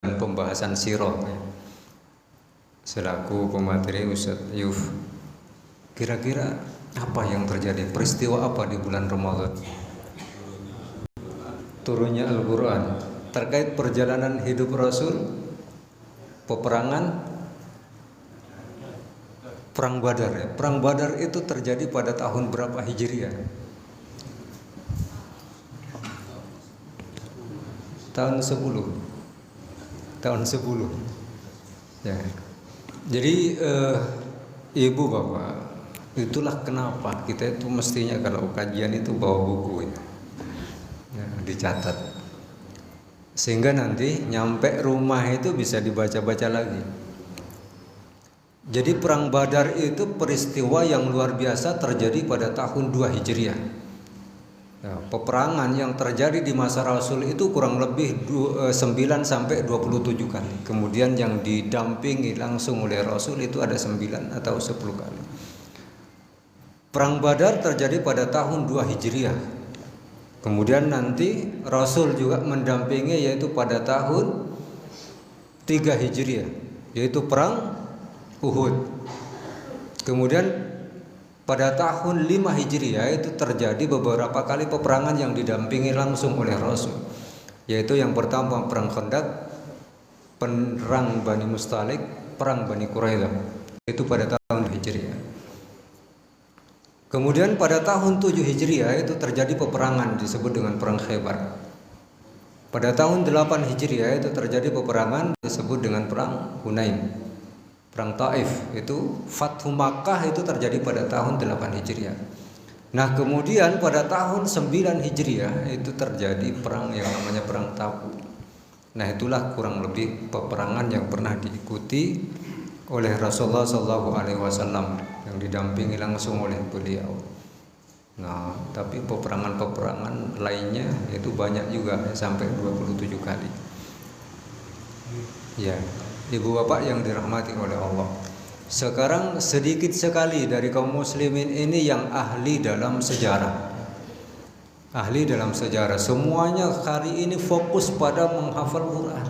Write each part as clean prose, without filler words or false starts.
pembahasan sirah selaku pemateri Ustadz Yuf. Kira-kira apa yang terjadi? Peristiwa apa di bulan Ramadan? Turunnya Al-Quran terkait perjalanan hidup Rasul, peperangan, Perang Badar ya. Perang Badar itu terjadi pada tahun berapa Hijriah? Tahun 10. Tahun 10. Ya. Jadi Ibu Bapak, itulah kenapa kita itu mestinya kalau kajian itu bawa buku ya, dicatat. Sehingga nanti nyampe rumah itu bisa dibaca-baca lagi. Jadi Perang Badar itu peristiwa yang luar biasa terjadi pada tahun 2 Hijriah. Ya, peperangan yang terjadi di masa Rasul itu kurang lebih 9 sampai 27 kali. Kemudian yang didampingi langsung oleh Rasul itu ada 9 atau 10 kali. Perang Badar terjadi pada tahun 2 Hijriah. Kemudian nanti Rasul juga mendampingi yaitu pada tahun 3 Hijriah, yaitu Perang Uhud. Kemudian pada tahun 5 Hijriah itu terjadi beberapa kali peperangan yang didampingi langsung oleh Rasul, yaitu yang pertama Perang Khandaq, Perang Bani Mustalik, Perang Bani Quraidah, itu pada tahun Hijriah. Kemudian pada tahun 7 Hijriah itu terjadi peperangan disebut dengan Perang Khaybar. Pada tahun 8 Hijriah itu terjadi peperangan disebut dengan Perang Hunain. Perang Taif itu Fathu Makkah itu terjadi pada tahun 8 Hijriah. Nah kemudian pada tahun 9 Hijriah itu terjadi perang yang namanya Perang Tabuk. Nah itulah kurang lebih peperangan yang pernah diikuti oleh Rasulullah SAW yang didampingi langsung oleh beliau. Nah tapi peperangan-peperangan lainnya itu banyak juga sampai 27 kali. Ya. Ibu bapak yang dirahmati oleh Allah, sekarang sedikit sekali dari kaum muslimin ini yang ahli dalam sejarah. Ahli dalam sejarah, semuanya hari ini fokus pada menghafal Quran.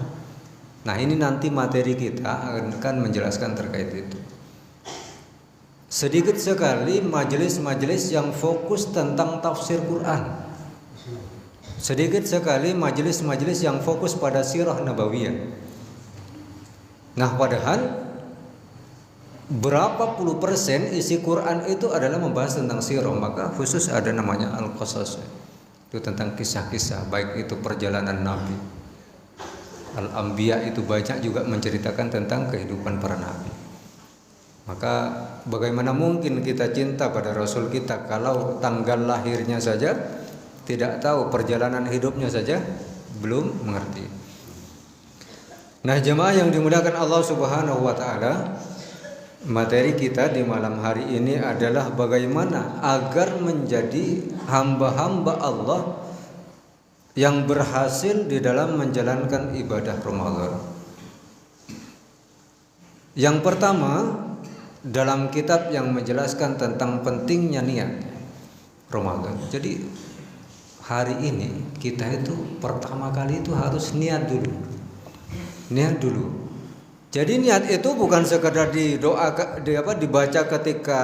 Nah ini nanti materi kita akan menjelaskan terkait itu. Sedikit sekali majelis-majelis yang fokus tentang tafsir Quran. Sedikit sekali majelis-majelis yang fokus pada sirah nabawiyah. Nah padahal berapa puluh persen isi Quran itu adalah membahas tentang sirah. Maka khusus ada namanya Al-Qasas, itu tentang kisah-kisah, baik itu perjalanan Nabi. Al-Anbiya itu banyak juga menceritakan tentang kehidupan para Nabi. Maka bagaimana mungkin kita cinta pada Rasul kita kalau tanggal lahirnya saja tidak tahu, perjalanan hidupnya saja belum mengerti. Nah jemaah yang dimuliakan Allah Subhanahu wa ta'ala, materi kita di malam hari ini adalah bagaimana agar menjadi hamba-hamba Allah yang berhasil di dalam menjalankan ibadah Ramadan. Yang pertama, dalam kitab yang menjelaskan tentang pentingnya niat Ramadan. Jadi hari ini kita itu pertama kali itu harus niat dulu. Niat dulu. Jadi niat itu bukan sekadar dibaca ketika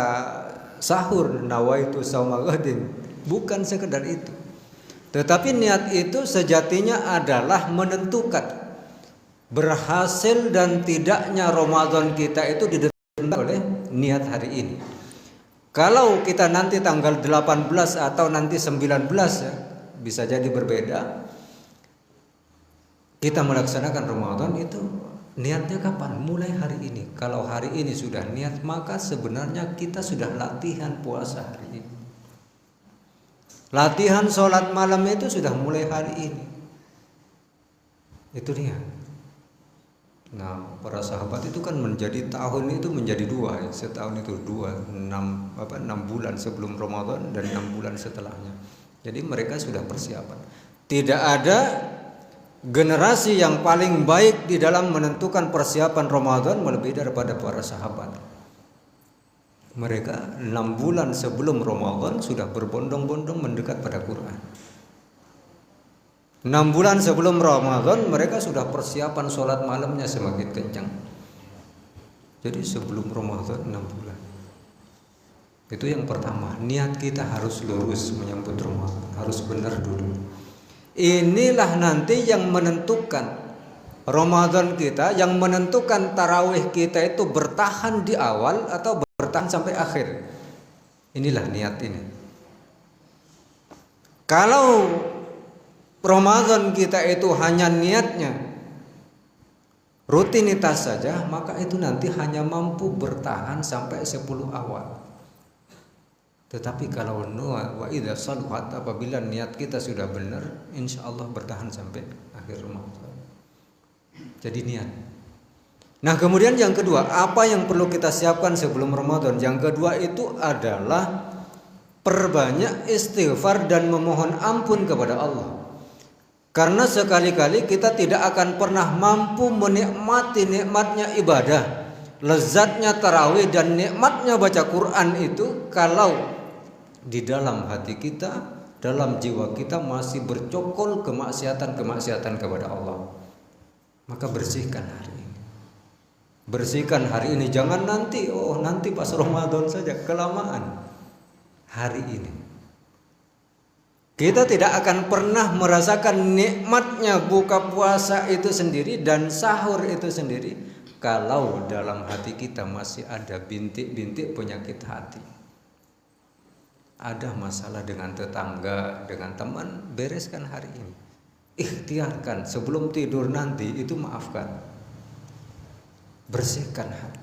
sahur, nawaitu shauma ghadin, bukan sekadar itu. Tetapi niat itu sejatinya adalah menentukan berhasil dan tidaknya Ramadan kita itu ditentukan oleh niat hari ini. Kalau kita nanti tanggal 18 atau nanti 19 ya, bisa jadi berbeda. Kita melaksanakan Ramadan itu niatnya kapan? Mulai hari ini. Kalau hari ini sudah niat, maka sebenarnya kita sudah latihan puasa hari ini. Latihan sholat malam itu sudah mulai hari ini. Itu dia. Nah, para sahabat itu kan menjadi tahun itu menjadi dua. Setahun itu 6 bulan sebelum Ramadan dan 6 bulan setelahnya. Jadi mereka sudah persiapan. Tidak ada generasi yang paling baik di dalam menentukan persiapan Ramadan melebihi daripada para sahabat. Mereka 6 bulan sebelum Ramadan sudah berbondong-bondong mendekat pada Quran. 6 bulan sebelum Ramadan mereka sudah persiapan sholat malamnya semakin kencang. Jadi sebelum Ramadan 6 bulan. Itu yang pertama, niat kita harus lurus menyambut Ramadan, harus benar dulu. Inilah nanti yang menentukan Ramadan kita, yang menentukan tarawih kita itu bertahan di awal atau bertahan sampai akhir. Inilah niat ini. Kalau Ramadan kita itu hanya niatnya rutinitas saja, maka itu nanti hanya mampu bertahan sampai 10 awal. Tetapi kalau wa idza saluhat, apabila niat kita sudah benar, insya Allah bertahan sampai akhir Ramadan. Jadi niat. Nah, kemudian yang kedua, apa yang perlu kita siapkan sebelum Ramadan? Yang kedua itu adalah perbanyak istighfar dan memohon ampun kepada Allah. Karena sekali-kali kita tidak akan pernah mampu menikmati nikmatnya ibadah, lezatnya tarawih dan nikmatnya baca Quran itu kalau di dalam hati kita, dalam jiwa kita masih bercokol kemaksiatan kepada Allah. Maka bersihkan hari ini. Bersihkan hari ini, jangan nanti pas Ramadan saja, kelamaan. Hari ini. Kita tidak akan pernah merasakan nikmatnya buka puasa itu sendiri dan sahur itu sendiri kalau dalam hati kita masih ada bintik-bintik penyakit hati. Ada masalah dengan tetangga, dengan teman, bereskan hari ini. Ikhtiarkan sebelum tidur nanti itu maafkan. Bersihkan hati.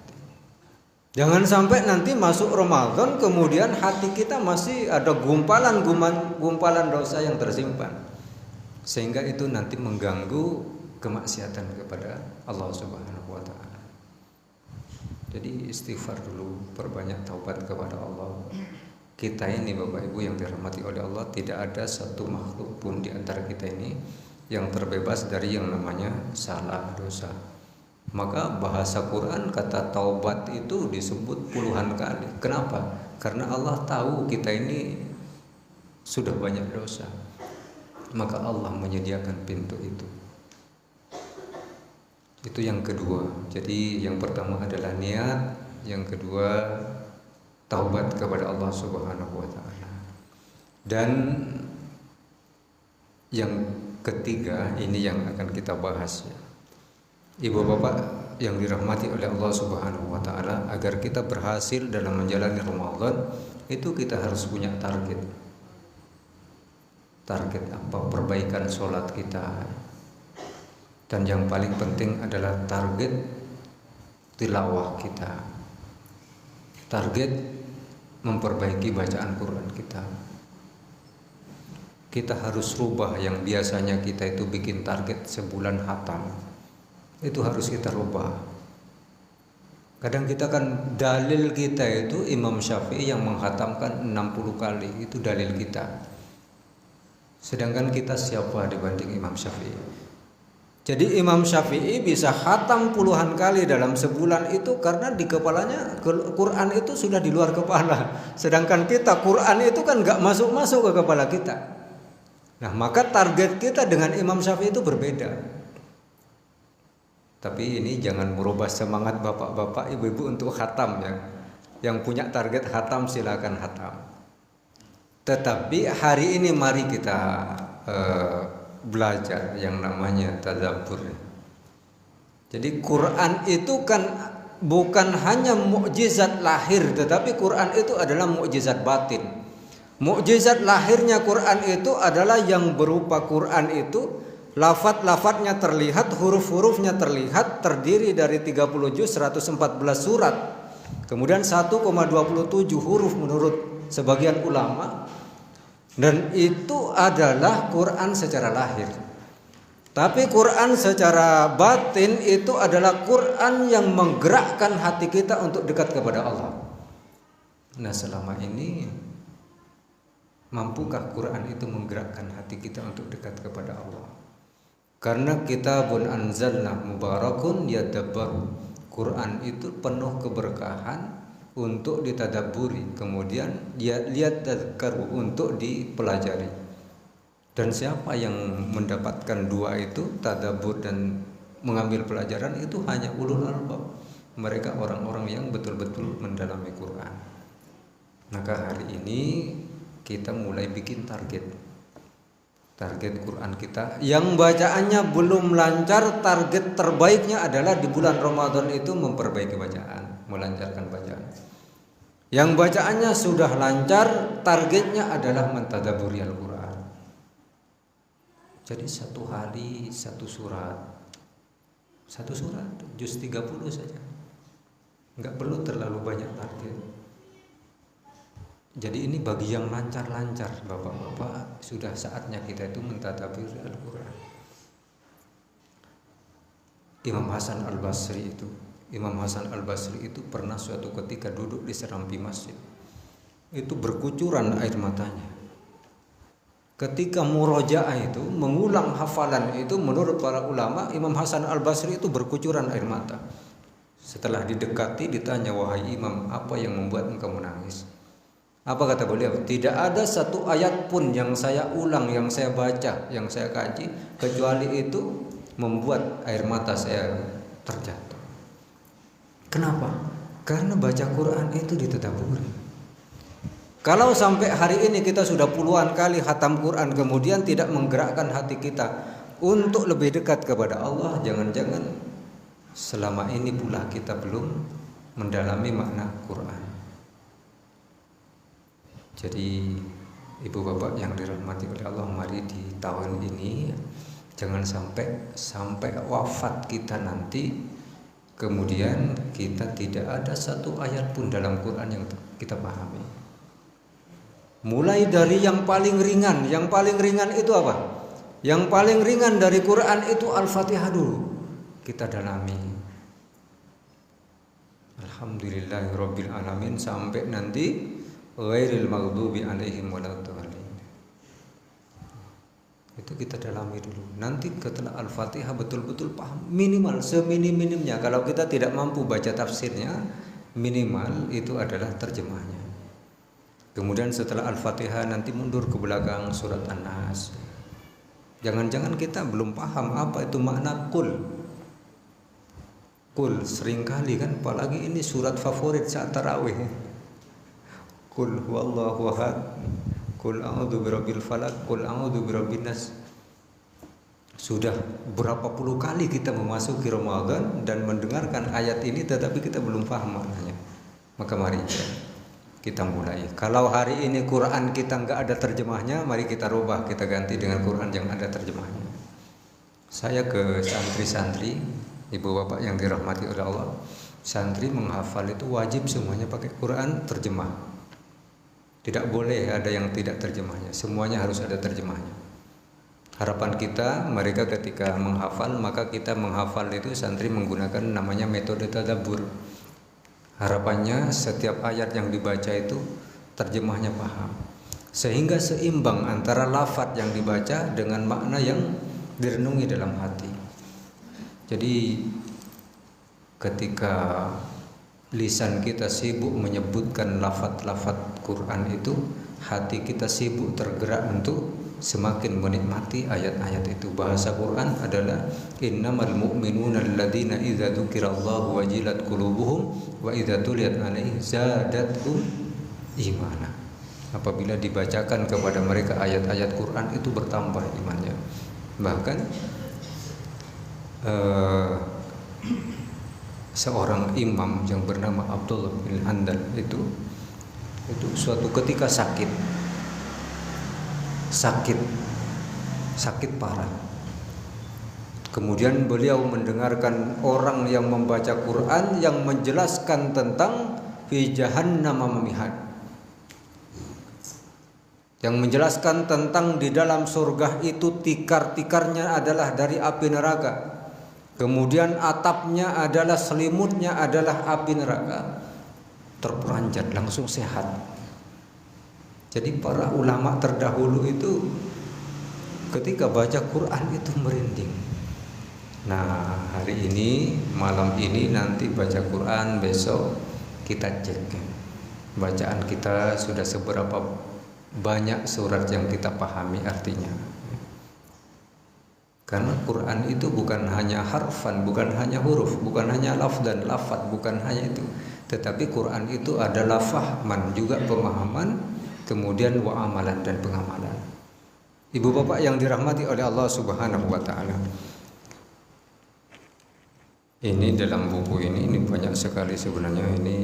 Jangan sampai nanti masuk Ramadan kemudian hati kita masih ada gumpalan dosa yang tersimpan, sehingga itu nanti mengganggu kemaksiatan kepada Allah Subhanahu wa taala. Jadi istighfar dulu, perbanyak taubat kepada Allah. Kita ini Bapak Ibu yang dirahmati oleh Allah, tidak ada satu makhluk pun di antara kita ini yang terbebas dari yang namanya salah, dosa. Maka bahasa Quran kata taubat itu disebut puluhan kali. Kenapa? Karena Allah tahu kita ini sudah banyak dosa. Maka Allah menyediakan pintu itu. Itu yang kedua. Jadi yang pertama adalah niat, yang kedua taubat kepada Allah Subhanahu wa taala. Dan yang ketiga ini yang akan kita bahas ya. Ibu bapak yang dirahmati oleh Allah Subhanahu wa taala, agar kita berhasil dalam menjalani Ramadan itu kita harus punya target. Target apa? Perbaikan sholat kita. Dan yang paling penting adalah target tilawah kita. Target memperbaiki bacaan Quran kita. Kita harus rubah yang biasanya kita itu bikin target sebulan khatam. Itu harus kita rubah. Kadang kita kan dalil kita itu Imam Syafi'i yang menghatamkan 60 kali, itu dalil kita. Sedangkan kita siapa dibanding Imam Syafi'i? Jadi Imam Syafi'i bisa khatam puluhan kali dalam sebulan itu karena di kepalanya Quran itu sudah di luar kepala. Sedangkan kita Quran itu kan gak masuk-masuk ke kepala kita. Nah, maka target kita dengan Imam Syafi'i itu berbeda. Tapi ini jangan merubah semangat bapak-bapak, ibu-ibu untuk khatam ya. Yang punya target khatam silakan khatam. Tetapi hari ini mari kita belajar yang namanya tadabbur. Jadi Quran itu kan bukan hanya mukjizat lahir, tetapi Quran itu adalah mukjizat batin. Mukjizat lahirnya Quran itu adalah yang berupa Quran itu lafaz-lafaznya terlihat, huruf-hurufnya terlihat, terdiri dari 30 juz 114 surat. Kemudian 1,27 huruf menurut sebagian ulama. Dan itu adalah Quran secara lahir. Tapi Quran secara batin itu adalah Quran yang menggerakkan hati kita untuk dekat kepada Allah. Nah, selama ini mampukah Quran itu menggerakkan hati kita untuk dekat kepada Allah? Karena kitabun anzalna mubarakun yadabbaru. Quran itu penuh keberkahan untuk ditadabburi, kemudian dia lihat tadakkaru untuk dipelajari. Dan siapa yang mendapatkan dua itu, tadabbur dan mengambil pelajaran, itu hanya ulul albab. Mereka orang-orang yang betul-betul mendalami Quran. Maka hari ini kita mulai bikin target Quran kita yang bacaannya belum lancar. Target terbaiknya adalah di bulan Ramadan itu memperbaiki bacaan, melancarkan bacaan. Yang bacaannya sudah lancar, targetnya adalah mentadaburi Al-Quran. Jadi satu hari satu surat, juz 30 saja, nggak perlu terlalu banyak target. Jadi ini bagi yang lancar-lancar, bapak-bapak, sudah saatnya kita itu mentadaburi Al-Quran. Imam Hasan Al-Basri itu pernah suatu ketika duduk di serambi masjid, itu berkucuran air matanya. Ketika murojaah itu, mengulang hafalan itu, menurut para ulama, Imam Hasan Al-Basri itu berkucuran air mata. Setelah didekati, ditanya, wahai imam, apa yang membuat engkau menangis? Apa kata beliau? Tidak ada satu ayat pun yang saya ulang, yang saya baca, yang saya kaji, kecuali itu membuat air mata saya terjatuh. Kenapa? Karena baca Quran itu ditadaburi. Kalau sampai hari ini kita sudah puluhan kali khatam Quran, kemudian tidak menggerakkan hati kita untuk lebih dekat kepada Allah, jangan-jangan selama ini pula kita belum mendalami makna Quran. Jadi ibu bapak yang dirahmati oleh Allah, mari di tahun ini jangan sampai wafat kita nanti kemudian kita tidak ada satu ayat pun dalam Quran yang kita pahami. Mulai dari yang paling ringan. Yang paling ringan itu apa? Yang paling ringan dari Quran itu Al-Fatihah dulu kita dalami. Alhamdulillahirabbil alamin sampai nanti ghairil maghdubi alaihim waladdallin. Itu kita dalami dulu. Nanti setelah Al-Fatihah betul-betul paham, minimal seminim-minimnya. Kalau kita tidak mampu baca tafsirnya, minimal itu adalah terjemahnya. Kemudian setelah Al-Fatihah nanti mundur ke belakang surat An-Nas. Jangan-jangan kita belum paham apa itu makna kul. Kul seringkali kan, apalagi ini surat favorit saat tarawih. Qul huwallahu ahad, qul a'udzu birabbil falaq, qul a'udzu birabbin nas. Sudah berapa puluh kali kita memasuki Ramadan dan mendengarkan ayat ini tetapi kita belum paham maknanya. Maka mari kita mulai. Kalau hari ini Quran kita nggak ada terjemahnya, mari kita rubah, kita ganti dengan Quran yang ada terjemahnya. Saya ke santri-santri, ibu bapak yang dirahmati oleh Allah, santri menghafal itu wajib semuanya pakai Quran terjemah. Tidak boleh ada yang tidak terjemahnya, semuanya harus ada terjemahnya. Harapan kita mereka ketika menghafal, maka kita menghafal itu santri menggunakan namanya metode tadabbur. Harapannya setiap ayat yang dibaca itu terjemahnya paham, sehingga seimbang antara lafadz yang dibaca dengan makna yang direnungi dalam hati. Jadi ketika lisan kita sibuk menyebutkan lafadz-lafadz Quran itu, hati kita sibuk tergerak untuk semakin menikmati ayat-ayat itu. Bahasa Quran adalah innamal mu'minuna alladzina idza dzukirallahu wajilat qulubuhum wa idza tuliyat 'alaihim zadatuhum imana. Apabila dibacakan kepada mereka ayat-ayat Quran itu bertambah imannya. Bahkan seorang imam yang bernama Abdullah bin Handal itu suatu ketika sakit parah. Kemudian beliau mendengarkan orang yang membaca Quran yang menjelaskan tentang fi jahannam mamihad, yang menjelaskan tentang di dalam surga itu tikar-tikarnya adalah dari api neraka. Kemudian atapnya adalah, selimutnya adalah api neraka. Terperanjat, langsung sehat. Jadi para ulama terdahulu itu ketika baca Quran itu merinding. Nah, hari ini, malam ini nanti baca Quran, besok kita cek bacaan kita sudah seberapa banyak surat yang kita pahami artinya. Karena Quran itu bukan hanya harfan, bukan hanya huruf, bukan hanya lafdan, lafad, bukan hanya itu. Tetapi Quran itu adalah fahman, juga pemahaman, kemudian wa amalan dan pengamalan. Ibu bapak yang dirahmati oleh Allah Subhanahu wa taala. Ini dalam buku ini banyak sekali sebenarnya. Ini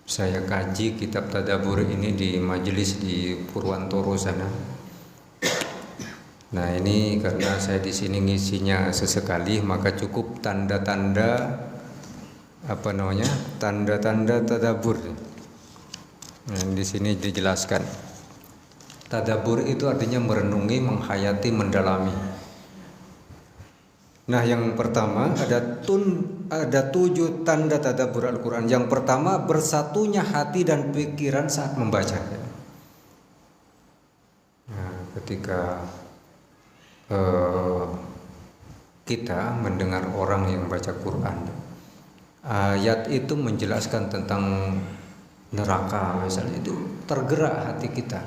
saya kaji kitab tadabbur ini di majelis di Purwantoro sana. Nah, ini karena saya di sini ngisinya sesekali, maka cukup tanda-tanda tanda-tanda tadabbur. Nah, di sini dijelaskan. Tadabbur itu artinya merenungi, menghayati, mendalami. Nah, yang pertama ada 7 tanda tadabbur Al-Quran. Yang pertama, bersatunya hati dan pikiran saat membaca. Nah, ketika kita mendengar orang yang baca Quran, ayat itu menjelaskan tentang neraka misalnya, itu tergerak hati kita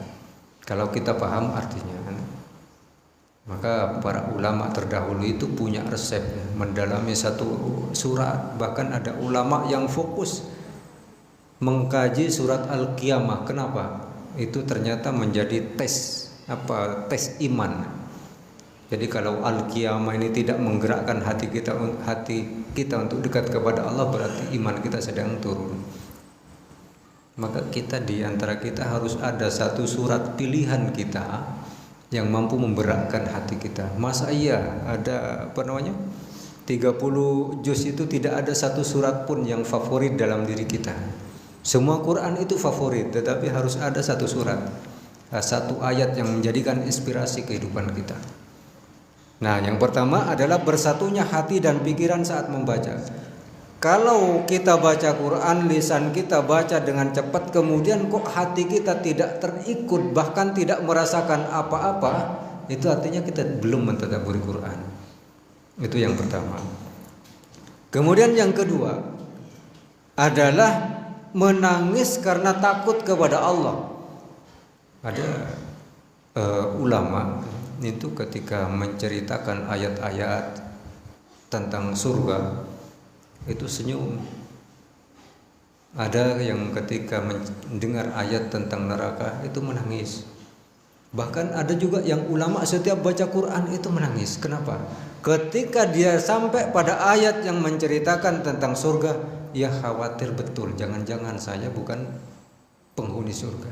kalau kita paham artinya. Maka para ulama terdahulu itu punya resep mendalami satu surat. Bahkan ada ulama yang fokus mengkaji surat Al-Qiyamah. Kenapa? Itu ternyata menjadi tes iman. Jadi kalau Al-Qiyamah ini tidak menggerakkan hati kita untuk dekat kepada Allah, berarti iman kita sedang turun. Maka kita di antara kita harus ada satu surat pilihan kita yang mampu memberatkan hati kita. Masa iya ada 30 juz itu tidak ada satu surat pun yang favorit dalam diri kita. Semua Quran itu favorit, tetapi harus ada satu surat, satu ayat yang menjadikan inspirasi kehidupan kita. Nah, yang pertama adalah bersatunya hati dan pikiran saat membaca. Kalau kita baca Quran, lisan kita baca dengan cepat, kemudian kok hati kita tidak terikut, bahkan tidak merasakan apa-apa, itu artinya kita belum mentadabburi Quran. Itu yang pertama. Kemudian yang kedua adalah menangis karena takut kepada Allah. Ada ulama itu ketika menceritakan ayat-ayat tentang surga itu senyum. Ada yang ketika mendengar ayat tentang neraka itu menangis. Bahkan ada juga yang ulama setiap baca Quran itu menangis. Kenapa? Ketika dia sampai pada ayat yang menceritakan tentang surga, ia khawatir betul, jangan-jangan saya bukan penghuni surga.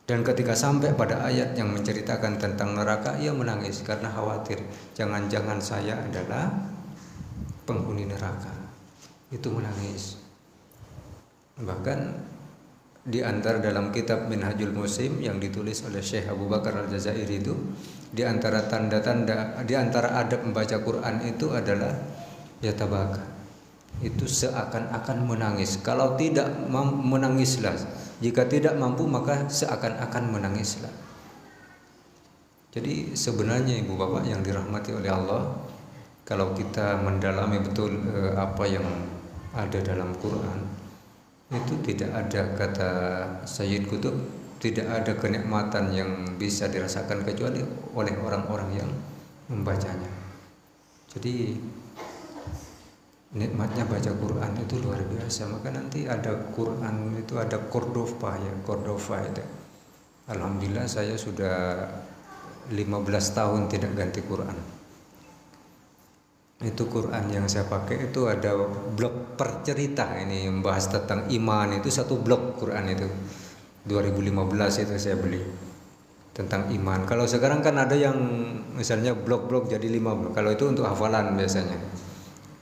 Dan ketika sampai pada ayat yang menceritakan tentang neraka, ia menangis karena khawatir, jangan-jangan saya adalah penghuni neraka. Itu menangis. Bahkan di antara dalam kitab Minhajul Muslim yang ditulis oleh Syekh Abu Bakar Al-Jazairi itu, di antara tanda-tanda, di antara adab membaca Quran itu adalah yatabaka. Itu seakan-akan menangis. Kalau tidak menangislah. Jika tidak mampu maka seakan-akan menangislah. Jadi sebenarnya ibu bapak yang dirahmati oleh Allah, kalau kita mendalami betul apa yang ada dalam Quran, itu tidak ada, kata Sayyid Qutb, tidak ada kenikmatan yang bisa dirasakan kecuali oleh orang-orang yang membacanya. Jadi nikmatnya baca Quran itu luar biasa. Maka nanti ada Quran itu ada Cordova itu. Alhamdulillah saya sudah 15 tahun tidak ganti Quran. Itu Quran yang saya pakai itu ada blog percerita, ini membahas tentang iman, itu satu blog Quran itu 2015 itu saya beli tentang iman. Kalau sekarang kan ada yang misalnya blog-blog jadi 5 blog. Kalau itu untuk hafalan biasanya.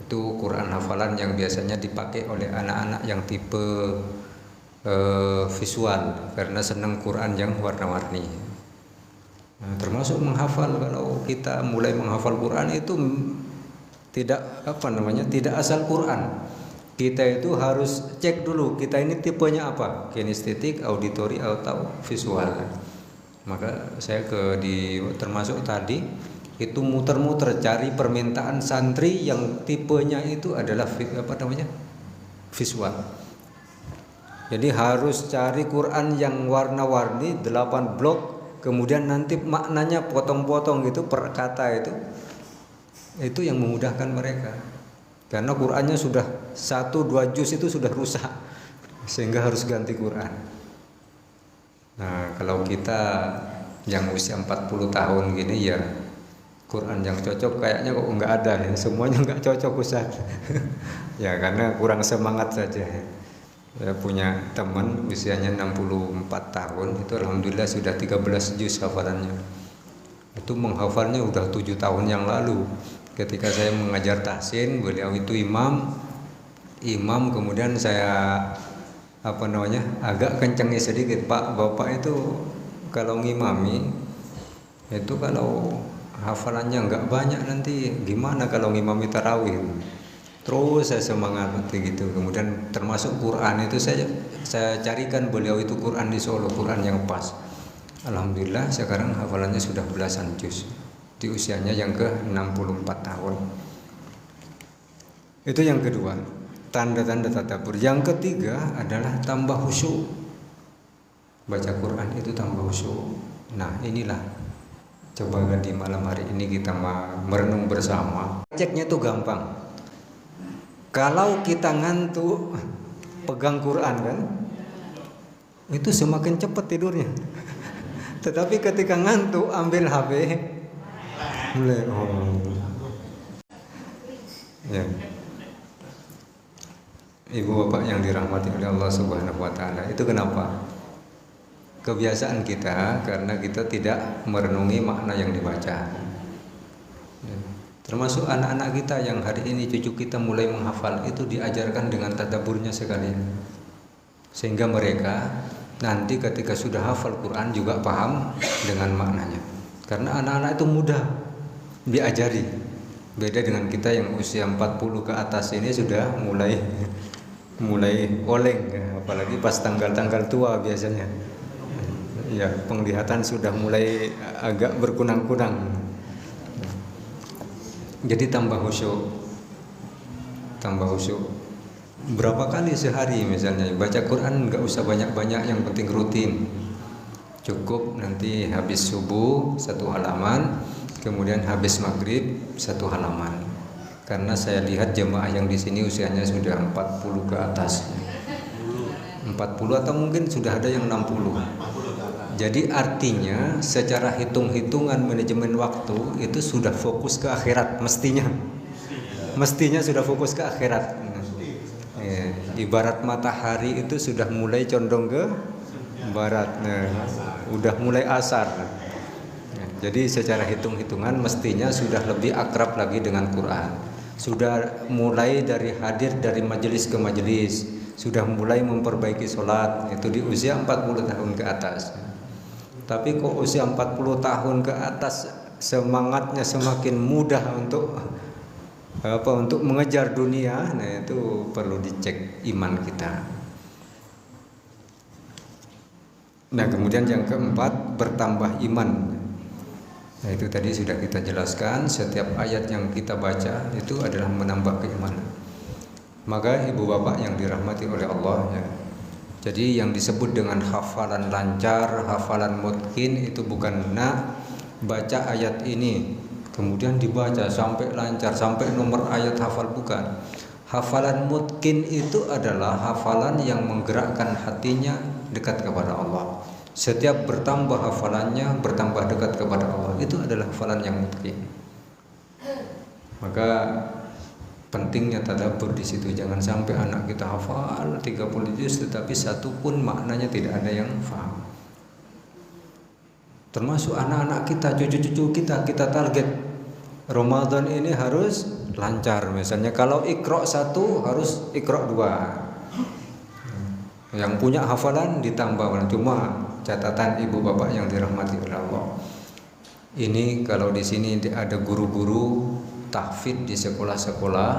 Itu Quran hafalan yang biasanya dipakai oleh anak-anak yang tipe visual karena senang Quran yang warna-warni. Nah, termasuk menghafal, kalau kita mulai menghafal Quran itu tidak tidak asal Quran. Kita itu harus cek dulu kita ini tipenya apa, kinestetik, auditori atau visual. Maka saya termasuk tadi itu muter-muter cari permintaan santri yang tipenya itu adalah visual. Jadi harus cari Quran yang warna-warni 8 blok kemudian nanti maknanya potong-potong gitu per kata itu yang memudahkan mereka. Karena Qur'annya sudah 1-2 juz itu sudah rusak, sehingga harus ganti Qur'an. Nah, kalau kita yang usia 40 tahun gini ya Quran yang cocok kayaknya kok nggak ada ya, semuanya nggak cocok Ustaz. Ya karena kurang semangat saja. Saya punya teman usianya 64 tahun itu alhamdulillah sudah 13 juz hafalannya. Itu menghafalnya udah 7 tahun yang lalu. Ketika saya mengajar tahsin, beliau itu imam kemudian saya agak kencengnya sedikit, Pak, Bapak itu kalau ngimami itu kalau hafalannya nggak banyak nanti gimana kalau ngimami tarawih. Terus saya semangati gitu. Kemudian termasuk Quran itu saya carikan beliau itu Quran di Solo, Quran yang pas. Alhamdulillah sekarang hafalannya sudah belasan juz di usianya yang ke-64 tahun. Itu yang kedua, tanda-tanda tadabbur. Yang ketiga adalah tambah khusyuk. Baca Quran itu tambah khusyuk. Nah, inilah coba di malam hari ini kita merenung bersama. Ceknya itu gampang. Kalau kita ngantuk pegang Quran kan, itu semakin cepat tidurnya. Tetapi ketika ngantuk ambil HP, mulai ya. Ibu bapak yang dirahmati oleh Allah Subhanahu wa taala, itu kenapa? Kebiasaan kita karena kita tidak merenungi makna yang dibaca. Termasuk anak-anak kita yang hari ini cucu kita mulai menghafal itu diajarkan dengan tadabburnya sekalian. Sehingga mereka nanti ketika sudah hafal Quran juga paham dengan maknanya. Karena anak-anak itu mudah diajari. Beda dengan kita yang usia 40 ke atas ini sudah mulai oleng ya. Apalagi pas tanggal-tanggal tua biasanya. Ya, penglihatan sudah mulai agak berkunang-kunang. Jadi tambah khusyuk. Berapa kali sehari misalnya baca Quran, nggak usah banyak-banyak, yang penting rutin. Cukup nanti habis subuh 1 halaman, kemudian habis maghrib 1 halaman. Karena saya lihat jemaah yang di sini usianya sudah 40 ke atas. 40 atau mungkin sudah ada yang 60. Jadi artinya secara hitung-hitungan manajemen waktu itu sudah fokus ke akhirat mestinya sudah fokus ke akhirat. Ibarat matahari itu sudah mulai condong ke barat, udah mulai asar. Jadi secara hitung-hitungan mestinya sudah lebih akrab lagi dengan Quran, sudah mulai dari hadir dari majelis ke majelis, sudah mulai memperbaiki sholat, itu di usia 40 tahun ke atas. Tapi kok usia 40 tahun ke atas semangatnya semakin mudah untuk mengejar dunia. Nah, itu perlu dicek iman kita. Nah, kemudian yang keempat, bertambah iman. Nah, itu tadi sudah kita jelaskan, setiap ayat yang kita baca itu adalah menambah keimanan. Maka ibu bapak yang dirahmati oleh Allah ya, jadi yang disebut dengan hafalan lancar, hafalan mutqin itu bukan baca ayat ini kemudian dibaca sampai lancar, sampai nomor ayat hafal, bukan. Hafalan mutqin itu adalah hafalan yang menggerakkan hatinya dekat kepada Allah. Setiap bertambah hafalannya, bertambah dekat kepada Allah. Itu adalah hafalan yang mutqin. Maka pentingnya tadabbur di situ. Jangan sampai anak kita hafal 30 juz tetapi satu pun maknanya tidak ada yang paham. Termasuk anak-anak kita, cucu-cucu kita target Ramadan ini harus lancar. Misalnya kalau Iqra 1 harus Iqra 2. Yang punya hafalan ditambah. Cuma catatan ibu bapak yang dirahmati oleh Allah, ini kalau di sini ada guru-guru tahfidz di sekolah-sekolah,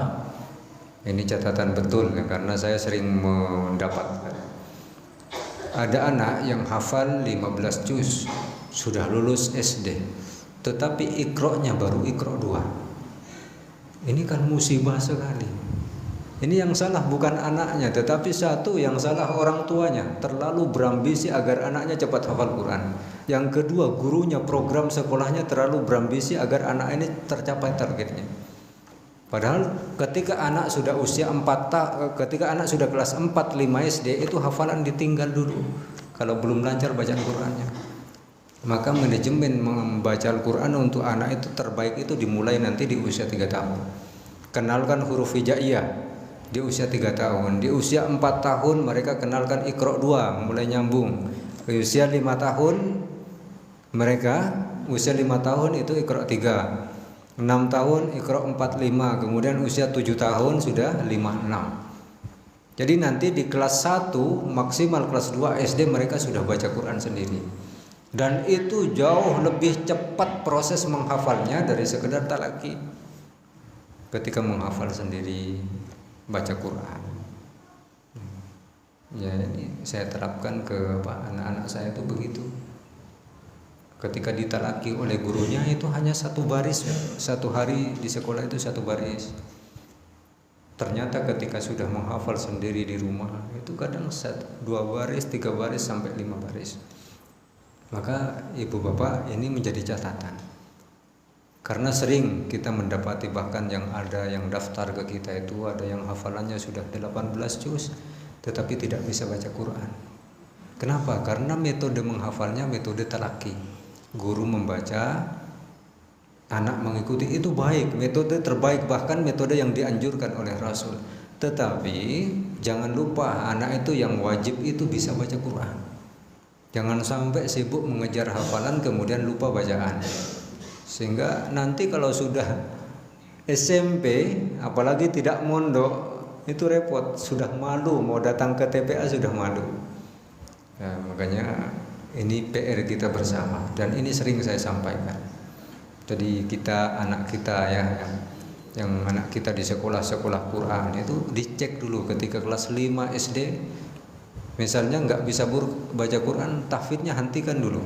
ini catatan betul ya, karena saya sering mendapat ada anak yang hafal 15 juz sudah lulus SD, tetapi Iqra-nya baru Iqra 2. Ini kan musibah sekali. Ini yang salah bukan anaknya, tetapi satu yang salah orang tuanya, terlalu berambisi agar anaknya cepat hafal Quran. Yang kedua, gurunya, program sekolahnya terlalu berambisi agar anak ini tercapai targetnya. Padahal ketika anak sudah usia ketika anak sudah kelas 4, 5 SD, itu hafalan ditinggal dulu kalau belum lancar bacaan Qurannya. Maka manajemen membaca Al-Quran untuk anak itu terbaik itu dimulai nanti di usia 3 tahun. Kenalkan huruf hijaiyah di usia 3 tahun. Di usia 4 tahun mereka kenalkan Iqra 2, mulai nyambung. Di usia 5 tahun usia 5 tahun itu Iqra 3. 6 tahun Iqra 4, 5. Kemudian usia 7 tahun sudah 5, 6. Jadi nanti di kelas 1 maksimal kelas 2 SD mereka sudah baca Quran sendiri. Dan itu jauh lebih cepat proses menghafalnya dari sekedar talaki. Ketika menghafal sendiri baca Quran. Ya, ini saya terapkan ke anak-anak saya itu begitu. Ketika ditalaki oleh gurunya itu hanya 1 baris, 1 hari di sekolah itu 1 baris. Ternyata ketika sudah menghafal sendiri di rumah itu kadang 2 baris, 3 baris sampai 5 baris. Maka ibu bapak ini menjadi catatan. Karena sering kita mendapati bahkan yang daftar ke kita itu ada yang hafalannya sudah 18 juz tetapi tidak bisa baca Quran. Kenapa? Karena metode menghafalnya metode talaki. Guru membaca, anak mengikuti, itu baik, metode terbaik, bahkan metode yang dianjurkan oleh Rasul. Tetapi jangan lupa anak itu yang wajib itu bisa baca Quran. Jangan sampai sibuk mengejar hafalan kemudian lupa bacaan. Sehingga nanti kalau sudah SMP apalagi tidak mondok itu repot, sudah malu mau datang ke TPA sudah malu. Nah, makanya ini PR kita bersama dan ini sering saya sampaikan. Jadi anak kita ya yang anak kita di sekolah-sekolah Quran itu dicek dulu ketika kelas 5 SD misalnya nggak bisa baca Quran, tahfidnya hentikan dulu.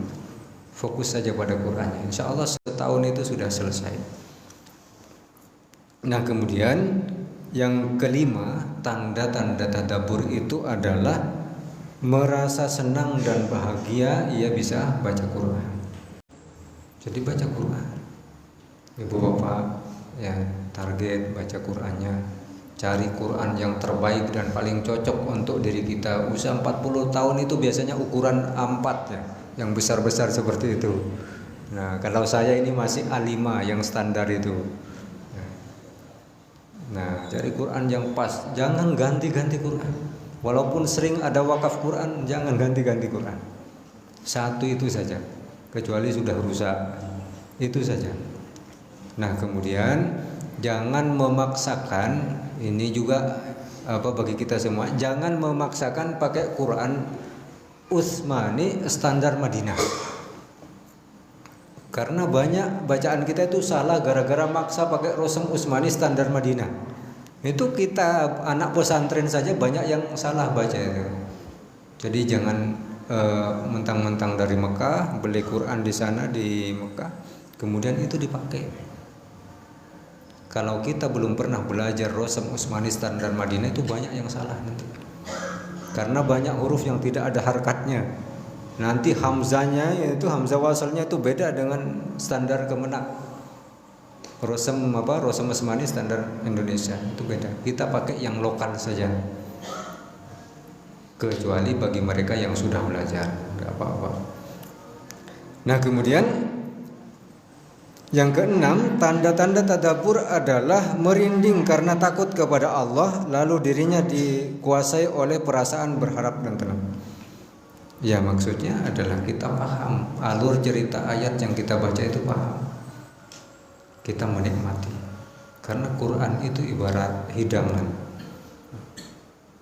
Fokus saja pada Qurannya. Insya Allah setahun itu sudah selesai. Nah kemudian yang kelima, tanda-tanda tadabbur itu adalah merasa senang dan bahagia ia bisa baca Quran. Jadi baca Quran. Ibu bapak ya target baca Qurannya. Cari Quran yang terbaik dan paling cocok untuk diri kita. Usia 40 tahun itu biasanya ukuran A4 ya, yang besar-besar seperti itu. Nah, kalau saya ini masih A5 yang standar itu. Nah, cari Quran yang pas, jangan ganti-ganti Quran. Walaupun sering ada wakaf Quran, jangan ganti-ganti Quran. Satu itu saja, kecuali sudah rusak. Itu saja. Nah, kemudian jangan memaksakan, ini juga bagi kita semua, jangan memaksakan pakai Quran Utsmani standar Madinah. Karena banyak bacaan kita itu salah gara-gara maksa pakai Rosem Utsmani standar Madinah. Itu kita anak pesantren saja banyak yang salah baca itu. Jadi jangan mentang-mentang dari Mekah beli Quran di sana di Mekah, kemudian itu dipakai. Kalau kita belum pernah belajar Rosem Utsmani standar Madinah itu banyak yang salah nanti. Karena banyak huruf yang tidak ada harkatnya. Nanti hamzanya itu hamzah wasalnya itu beda dengan standar Kemenak. Rosem Utsmani standar Indonesia itu beda. Kita pakai yang lokal saja. Kecuali bagi mereka yang sudah belajar, tidak apa-apa. Nah, kemudian yang keenam, tanda-tanda tadabbur adalah merinding karena takut kepada Allah, lalu dirinya dikuasai oleh perasaan berharap dan tenang. Ya, maksudnya adalah kita paham alur cerita ayat yang kita baca itu paham. Kita menikmati. Karena Quran itu ibarat hidangan.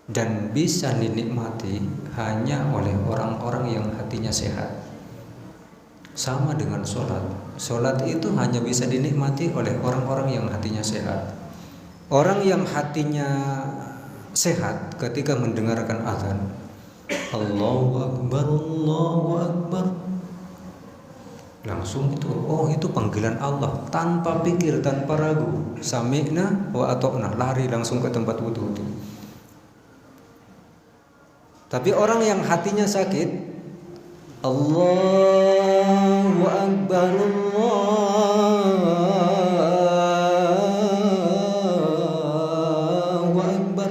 Dan bisa dinikmati hanya oleh orang-orang yang hatinya sehat. Sama dengan sholat. Sholat itu hanya bisa dinikmati oleh orang-orang yang hatinya sehat. Orang yang hatinya sehat ketika mendengarkan azan, Allahu Akbar, Allahu Akbar, Langsung itu, oh itu panggilan Allah, tanpa pikir, tanpa ragu. Sami'na wa ata'na, lari langsung ke tempat wudu itu. Tapi orang yang hatinya sakit, Allahu Akbar, Allahu Akbar.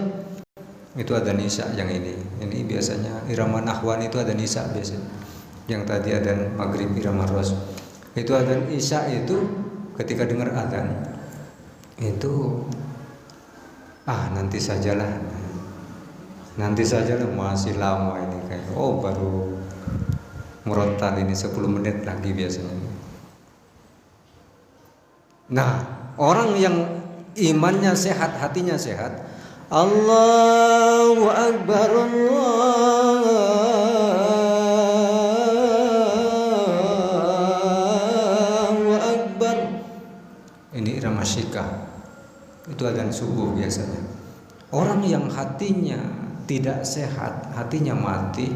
Itu ada nisa yang ini. Ini biasanya irama nahwan itu ada nisa biasanya. Yang tadi adzan maghrib irama ros. Itu adzan isya itu ketika dengar adzan itu nanti sajalah. Nanti sajalah, masih lama ini kayak baru murotal ini 10 menit lagi biasanya. Nah, orang yang imannya sehat, hatinya sehat, Allahu Akbar, Allahu Akbar. Ini irama syikah. Itu adzan subuh biasanya. Orang yang hatinya tidak sehat, hatinya mati,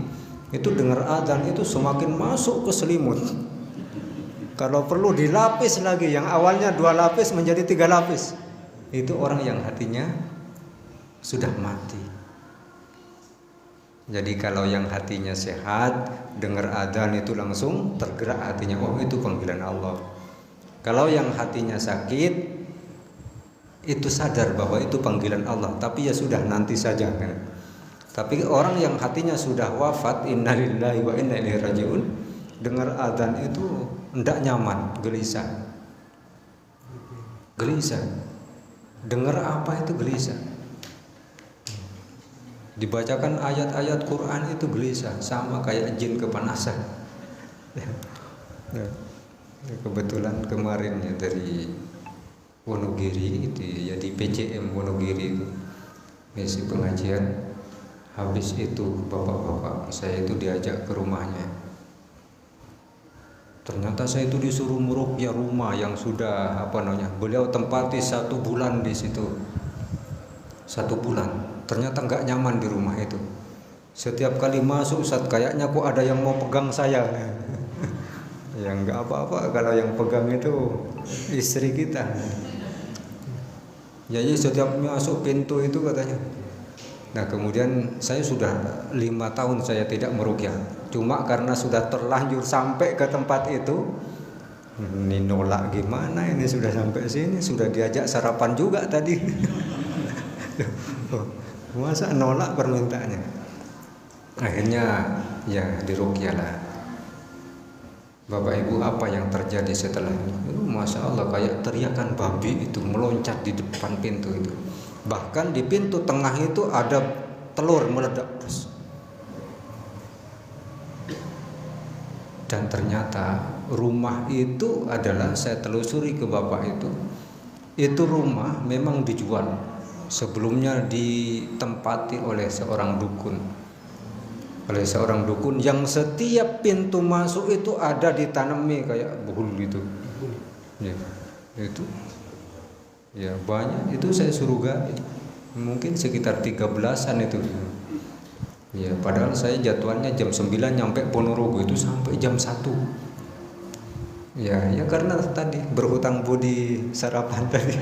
itu dengar adzan itu semakin masuk ke selimut. Kalau perlu dilapis lagi, yang awalnya 2 lapis menjadi 3 lapis. Itu orang yang hatinya sudah mati. Jadi kalau yang hatinya sehat, dengar adzan itu langsung tergerak hatinya, oh itu panggilan Allah. Kalau yang hatinya sakit, itu sadar bahwa itu panggilan Allah, tapi ya sudah, nanti saja kan. Tapi orang yang hatinya sudah wafat, innalillahi wa inna ilaihi rajiun, dengar adzan itu tidak nyaman, gelisah. Gelisah. Dengar apa itu gelisah. Dibacakan ayat-ayat Quran itu gelisah, sama kayak jin kepanasan. Kebetulan kemarin ya dari Wonogiri itu ya, di PCM Wonogiri itu ngisi pengajian. Habis itu bapak-bapak saya itu diajak ke rumahnya. Ternyata saya itu disuruh meruqyah rumah yang sudah beliau tempati 1 bulan di situ. 1 bulan. Ternyata nggak nyaman di rumah itu. Setiap kali masuk, Ustaz, kayaknya kok ada yang mau pegang saya. Ya nggak apa-apa kalau yang pegang itu istri kita. Jadi setiap masuk pintu itu katanya. Nah kemudian saya sudah 5 tahun saya tidak meruqyah. Cuma karena sudah terlanjur sampai ke tempat itu, ini nolak gimana, ini sudah sampai sini, sudah diajak sarapan juga tadi. Masa nolak permintaannya. Akhirnya ya diruqyah lah. Bapak Ibu, apa yang terjadi setelah itu? Masya Allah, kayak teriakan babi itu meloncat di depan pintu itu. Bahkan di pintu tengah itu ada telur meledak. Dan ternyata rumah itu adalah, saya telusuri ke bapak itu rumah memang dijual. Sebelumnya ditempati oleh seorang dukun. Oleh seorang dukun yang setiap pintu masuk itu ada ditanami kayak buhul gitu. Ya, itu. Ya banyak, itu saya suruh gali. Mungkin sekitar 13-an itu. Ya padahal saya jadwalnya jam 9 nyampe Ponorogo, itu sampai jam 1. Ya karena tadi berhutang budi sarapan tadi.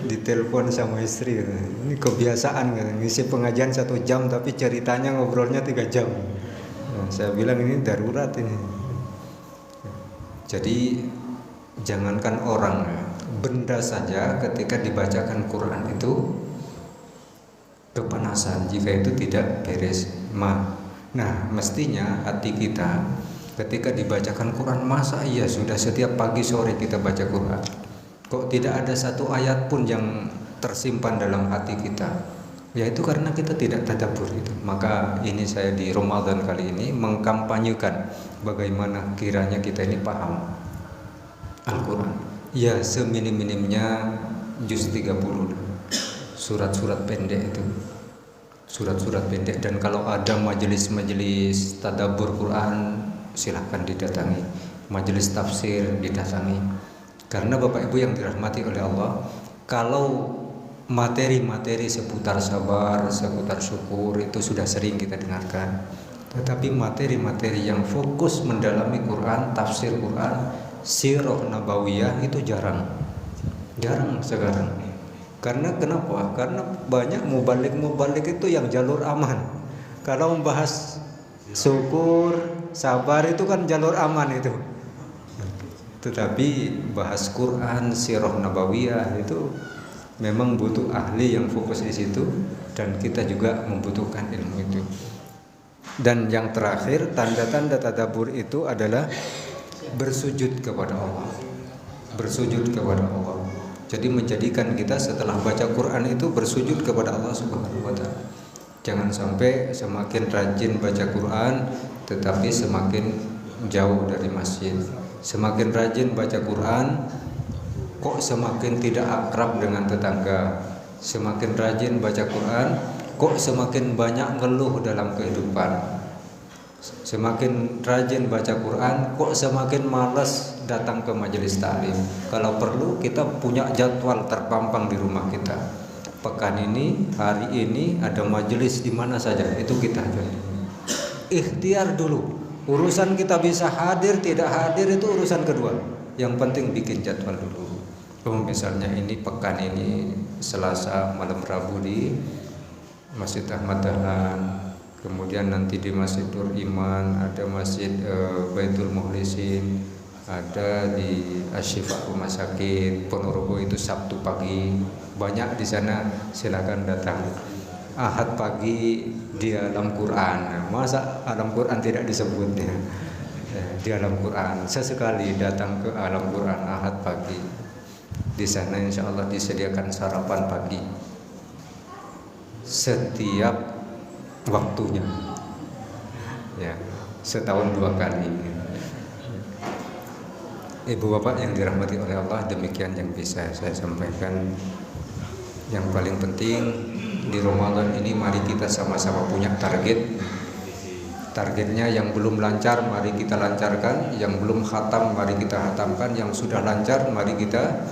Ditelepon sama istri, ini kebiasaan kan, ngisi pengajian 1 jam tapi ceritanya ngobrolnya 3 jam. Nah, saya bilang ini darurat ini. Jadi jangankan orang, benda saja ketika dibacakan Quran itu kepanasan jika itu tidak beres. Nah mestinya hati kita ketika dibacakan Quran, masa iya sudah setiap pagi sore kita baca Quran, kok tidak ada 1 ayat pun yang tersimpan dalam hati kita? Ya itu karena kita tidak tadabbur itu. Maka ini saya di Ramadan kali ini mengkampanyekan bagaimana kiranya kita ini paham Al-Quran. Ya seminim-minimnya juz 30, surat-surat pendek itu, surat-surat pendek. Dan kalau ada majelis-majelis tadabbur Quran, silahkan didatangi. Majelis tafsir didatangi. Karena Bapak Ibu yang dirahmati oleh Allah, kalau materi-materi seputar sabar, seputar syukur itu sudah sering kita dengarkan. Tetapi materi-materi yang fokus mendalami Quran, tafsir Quran, sirah nabawiyah itu jarang sekarang. Karena kenapa? Karena banyak mubalik itu yang jalur aman. Kalau membahas syukur, sabar itu kan jalur aman itu. Tetapi bahas Quran, sirah nabawiyah itu memang butuh ahli yang fokus di situ, dan kita juga membutuhkan ilmu itu. Dan yang terakhir, tanda-tanda tadabbur itu adalah bersujud kepada Allah. Bersujud kepada Allah. Jadi menjadikan kita setelah baca Quran itu bersujud kepada Allah Subhanahu wa taala. Jangan sampai semakin rajin baca Quran tetapi semakin jauh dari masjid. Semakin rajin baca Quran kok semakin tidak akrab dengan tetangga. Semakin rajin baca Quran kok semakin banyak ngeluh dalam kehidupan. Semakin rajin baca Quran kok semakin malas datang ke majelis taklim. Kalau perlu kita punya jadwal terpampang di rumah kita. Pekan ini, hari ini ada majelis di mana saja, itu kita ikhtiar dulu. Urusan kita bisa hadir tidak hadir itu urusan kedua. Yang penting bikin jadwal dulu. Misalnya ini pekan ini Selasa malam Rabu di Masjid Ahmad Dahlan. Kemudian nanti di Masjid Nur Iman, ada Masjid Baitul Mukhlisin, ada di Asyifa Rumah Sakit Ponorogo itu Sabtu pagi. Banyak di sana, silakan datang. Ahad pagi di alam Quran. Masa alam Quran tidak disebut ya? Di alam Quran. Sesekali datang ke alam Quran Ahad pagi. Di sana insya Allah disediakan sarapan pagi setiap waktunya, ya, setahun 2 kali. Ibu bapak yang dirahmati oleh Allah, demikian yang bisa saya sampaikan. Yang paling penting di Ramadan ini mari kita sama-sama punya target. Targetnya yang belum lancar mari kita lancarkan, yang belum khatam mari kita khatamkan, yang sudah lancar mari kita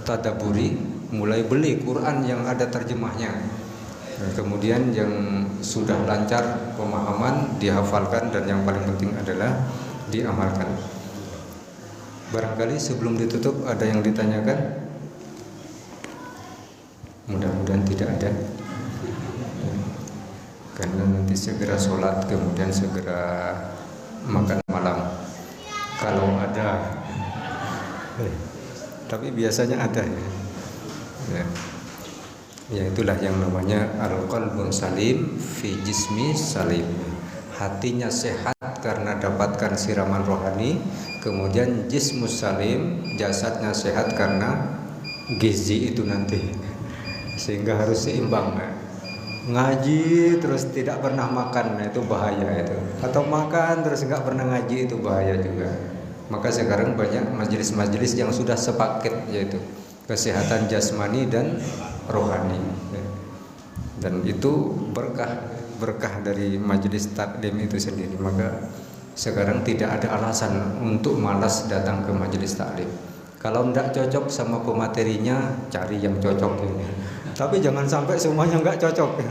tadabburi, mulai beli Quran yang ada terjemahnya. Kemudian yang sudah lancar pemahaman dihafalkan, dan yang paling penting adalah diamalkan. Barangkali sebelum ditutup ada yang ditanyakan? Mudah-mudahan tidak ada. Karena nanti segera sholat, kemudian segera makan malam. Kalau ada, tapi biasanya ada ya. Ya itulah yang namanya al-qalbun salim fi jismi salim. Hatinya sehat karena dapatkan siraman rohani. Kemudian jismus salim, jasadnya sehat karena gizi itu nanti. Sehingga harus seimbang. Ngaji terus tidak pernah makan, itu bahaya itu. Atau makan terus nggak pernah ngaji, itu bahaya juga. Maka sekarang banyak majelis-majelis yang sudah sepaket, yaitu kesehatan jasmani dan rohani, dan itu berkah dari majelis taklim itu sendiri. Maka sekarang tidak ada alasan untuk malas datang ke majelis taklim. Kalau tidak cocok sama pematerinya, cari yang cocok ini. Tapi jangan sampai semuanya nggak cocok.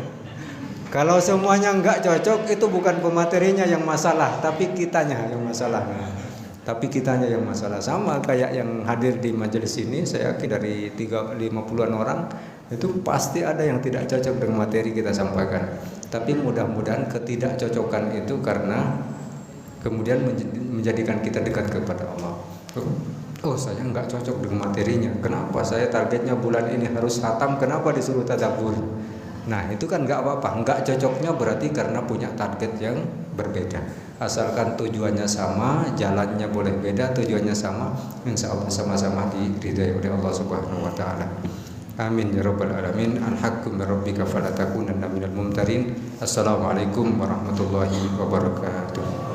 Kalau semuanya nggak cocok, itu bukan pematerinya yang masalah, tapi kitanya yang masalah. Sama kayak yang hadir di majelis ini, saya yakin dari 50-an orang itu pasti ada yang tidak cocok dengan materi kita sampaikan. Tapi mudah-mudahan ketidakcocokan itu karena kemudian menjadikan kita dekat kepada Allah. Oh, saya nggak cocok dengan materinya. Kenapa? Saya targetnya bulan ini harus khatam. Kenapa disuruh tadabbur? Nah, itu kan nggak apa-apa. Nggak cocoknya berarti karena punya target yang berbeda. Asalkan tujuannya sama, jalannya boleh beda, tujuannya sama, insya Allah sama-sama diridai oleh Allah Subhanahu wa taala. Amin ya rabbal alamin. Al-haqqu min rabbika fala takunanna minal mumtarin. Assalamualaikum warahmatullahi wabarakatuh.